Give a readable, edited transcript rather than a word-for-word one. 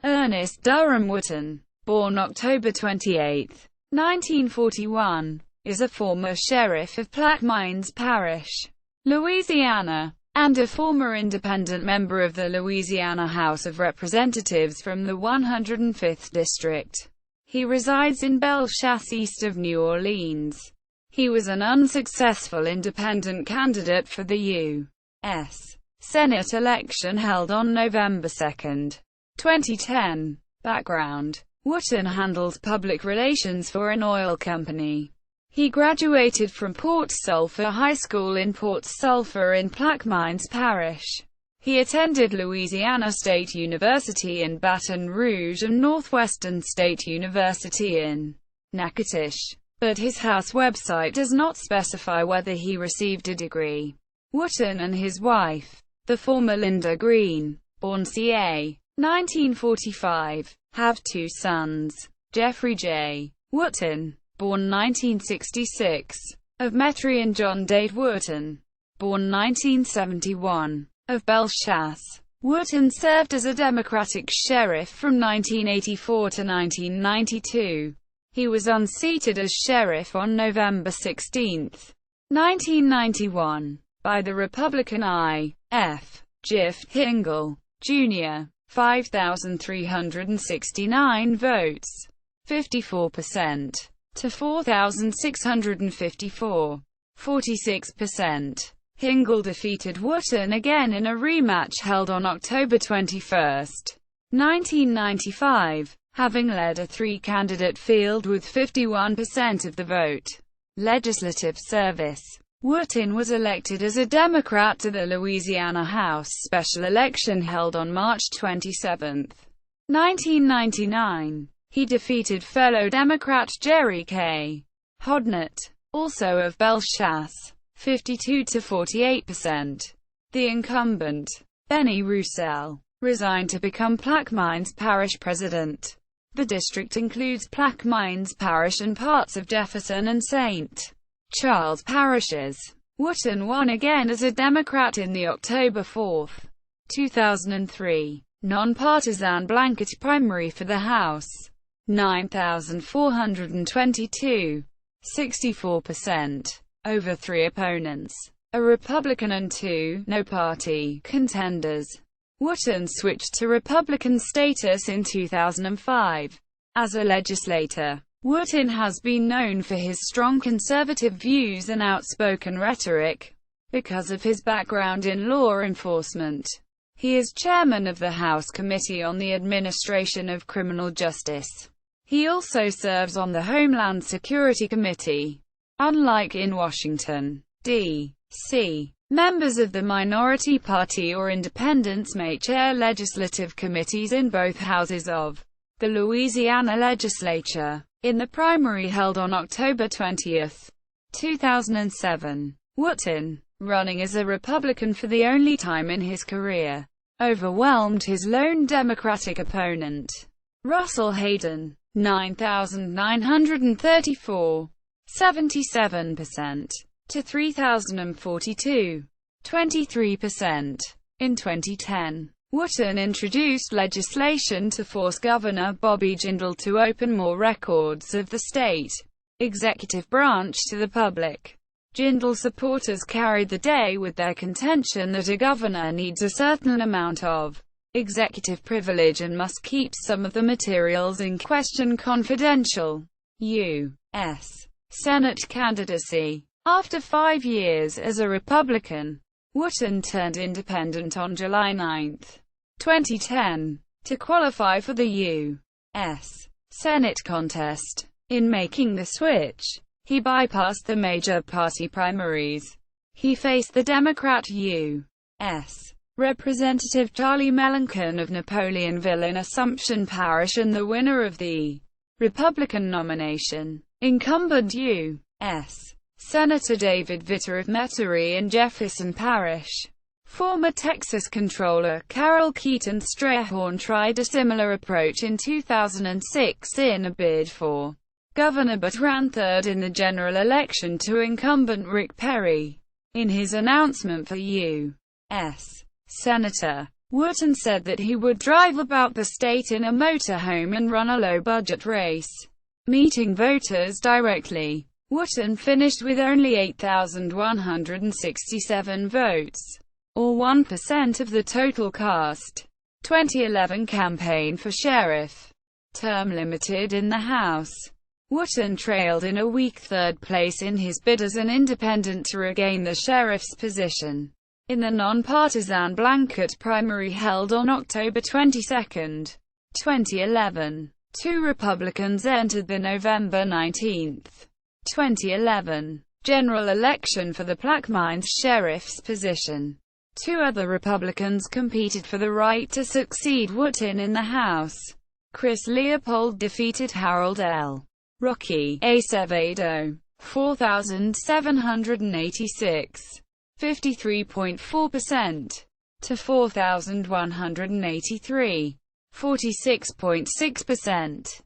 Ernest Durham Wooton, born October 28, 1941, is a former sheriff of Plaquemines Parish, Louisiana, and a former independent member of the Louisiana House of Representatives from the 105th District. He resides in Belle Chasse east of New Orleans. He was an unsuccessful independent candidate for the U.S. Senate election held on November 2, 2010. Background: Wooton handles public relations for an oil company. He graduated from Port Sulphur High School in Port Sulphur in Plaquemines Parish. He attended Louisiana State University in Baton Rouge and Northwestern State University in Natchitoches, but his house website does not specify whether he received a degree. Wooton and his wife, the former Linda Green, born ca. 1945, have two sons, Jeffrey J. Wooton, born 1966, of Metairie, and John Dade Wooton, born 1971, of Belle Chasse. Wooton served as a Democratic sheriff from 1984 to 1992. He was unseated as sheriff on November 16, 1991, by the Republican I.F. Gift Hingle, Jr., 5,369 votes, 54%, to 4,654, 46%. Hingle defeated Wooton again in a rematch held on October 21, 1995, having led a three-candidate field with 51% of the vote. Legislative service: Wooton was elected as a Democrat to the Louisiana House special election held on March 27, 1999. He defeated fellow Democrat Jerry K. Hodnett, also of Belle Chasse, 52 to 48%. The incumbent, Benny Roussel, resigned to become Plaquemines Parish president. The district includes Plaquemines Parish and parts of Jefferson and St. Charles parishes. Wooton won again as a Democrat in the October 4, 2003, nonpartisan blanket primary for the House. 9,422, 64%, over three opponents, a Republican and two no-party contenders. Wooton switched to Republican status in 2005. As a legislator, Wooton has been known for his strong conservative views and outspoken rhetoric. Because of his background in law enforcement, he is chairman of the House Committee on the Administration of Criminal Justice. He also serves on the Homeland Security Committee. Unlike in Washington, D.C., members of the minority party or independents may chair legislative committees in both houses of the Louisiana legislature. In the primary held on October 20, 2007, Wooton, running as a Republican for the only time in his career, overwhelmed his lone Democratic opponent, Russell Hayden, 9,934, 77%, to 3,042, 23%. In 2010, Wooton introduced legislation to force Governor Bobby Jindal to open more records of the state executive branch to the public. Jindal supporters carried the day with their contention that a governor needs a certain amount of executive privilege and must keep some of the materials in question confidential. U.S. Senate candidacy: after 5 years as a Republican, Wooton turned independent on July 9, 2010, to qualify for the U.S. Senate contest. In making the switch, he bypassed the major party primaries. He faced the Democrat U.S. Representative Charlie Melanchon of Napoleonville in Assumption Parish and the winner of the Republican nomination, incumbent U.S. Senator David Vitter of Metairie and Jefferson Parish. Former Texas Comptroller Carol Keaton Strayhorn tried a similar approach in 2006 in a bid for governor but ran third in the general election to incumbent Rick Perry. In his announcement for U.S. Senator, Wooton said that he would drive about the state in a motorhome and run a low-budget race, meeting voters directly. Wooton finished with only 8,167 votes, or 1% of the total cast. 2011 campaign for sheriff. Term limited in the House. Wooton trailed in a weak third place in his bid as an independent to regain the sheriff's position in the non-partisan blanket primary held on October 22, 2011. Two Republicans entered the November 19, 2011, general election for the Plaquemines sheriff's position. Two other Republicans competed for the right to succeed Wooton in the House. Chris Leopold defeated Harold L. Rocky Acevedo, 4,786, 53.4%, to 4,183, 46.6%.